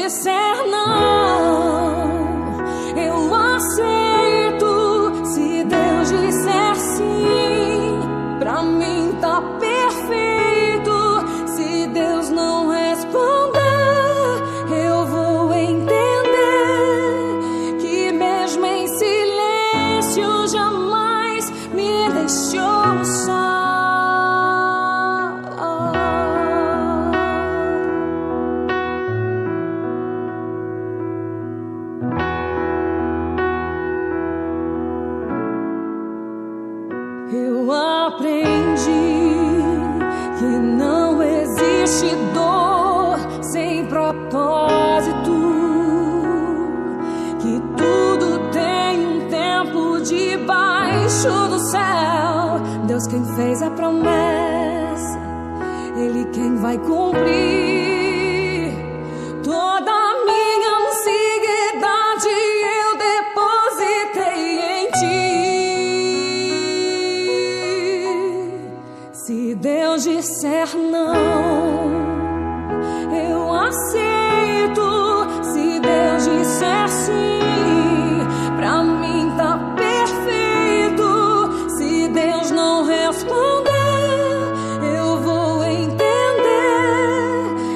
disser não, eu aceito. Se Deus disser sim, pra mim tá perfeito. Se Deus não responder, eu vou entender que mesmo em silêncio jamais me deixou só. Eu aprendi que não existe dor sem propósito, que tudo tem um tempo debaixo do céu. Deus quem fez a promessa, Ele quem vai cumprir. Toda a minha ansiedade eu depositei em Ti. Se Deus disser não, eu aceito. Se Deus disser sim, pra mim tá perfeito. Se Deus não responder, eu vou entender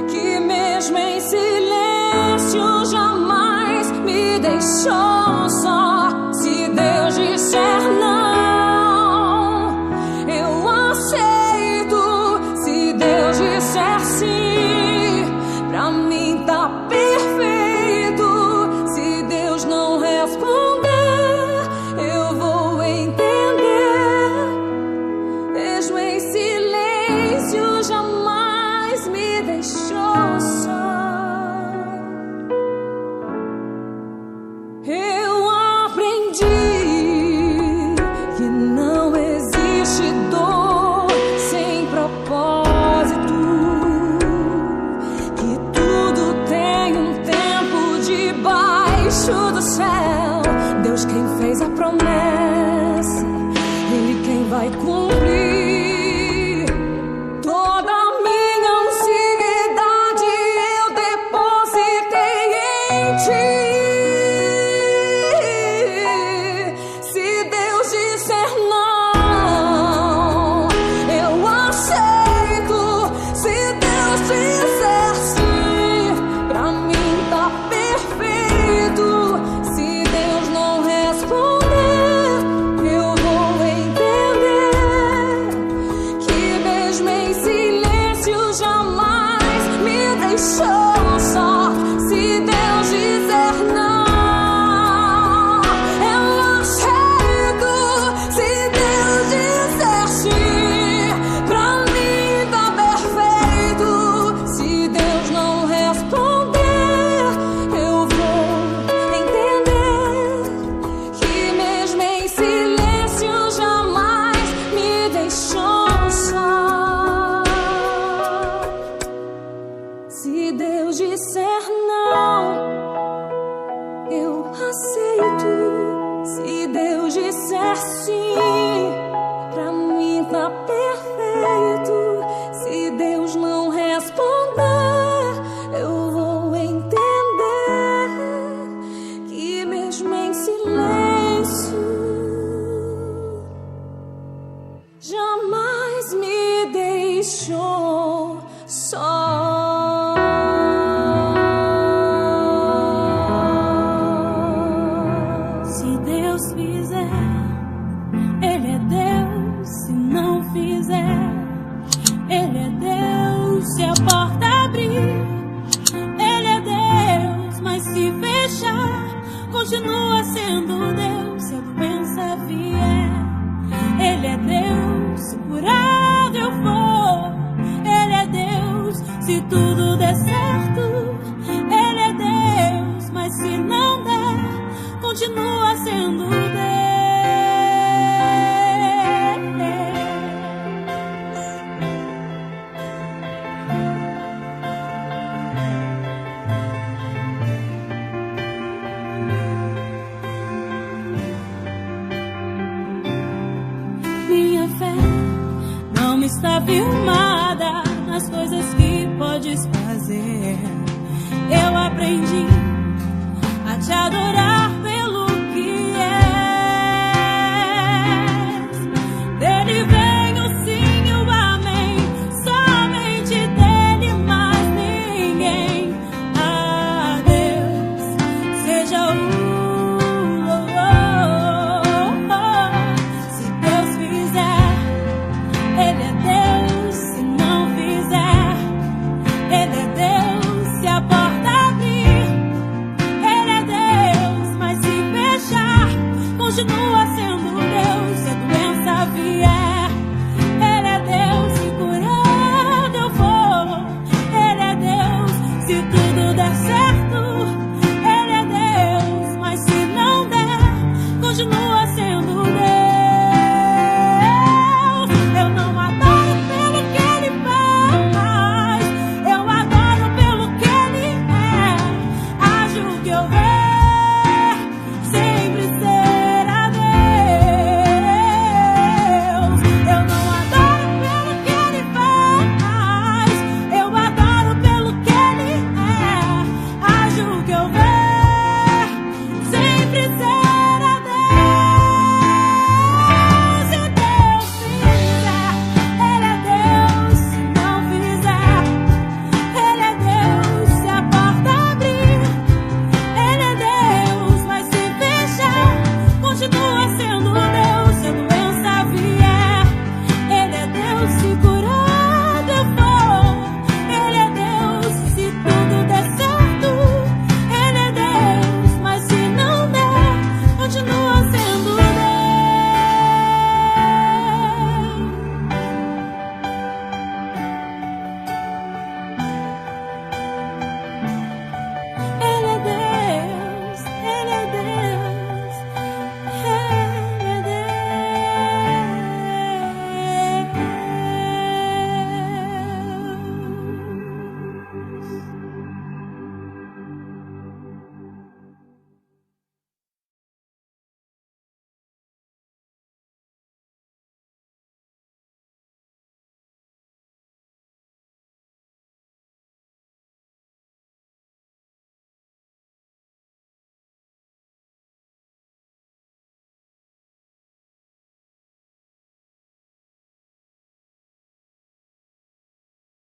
que mesmo em silêncio jamais me deixou só. Se Deus disser não, eu aceito. Se Deus disser sim, pra mim tá perfeito. Se Deus não responder, eu vou entender. Mesmo em silêncio jamais me deixou só. Eu aprendi que não existe dor sem propósito, que tudo tem um tempo debaixo do céu. Deus quem fez a promessa, Ele quem vai cumprir. Toda a minha ansiedade eu depositei em Ti. Se Deus disser não, eu aceito. Se Deus disser sim, pra mim tá perfeito. Se Deus não responder, eu vou entender que mesmo em silêncio jamais me deixou só. Se Deus disser não, eu aceito. Se Deus disser sim, pra mim tá perfeito. Se Deus não responder, eu vou entender que mesmo em silêncio jamais me deixou só. Se Deus disser não, eu aceito. Se Deus disser sim, pra mim tá perfeito. Se Deus não responder, eu vou entender que mesmo em silêncio jamais me deixou só. Se Deus fizer, Ele é Deus. Se não fizer, Ele é Deus. Se a porta abrir, Ele é Deus. Mas se fechar, continua sendo Deus. Se a doença vier, Ele é Deus. Se curado eu for, Ele é Deus. Se tudo der certo, Ele é Deus. Mas se não der, continua sendo Deus.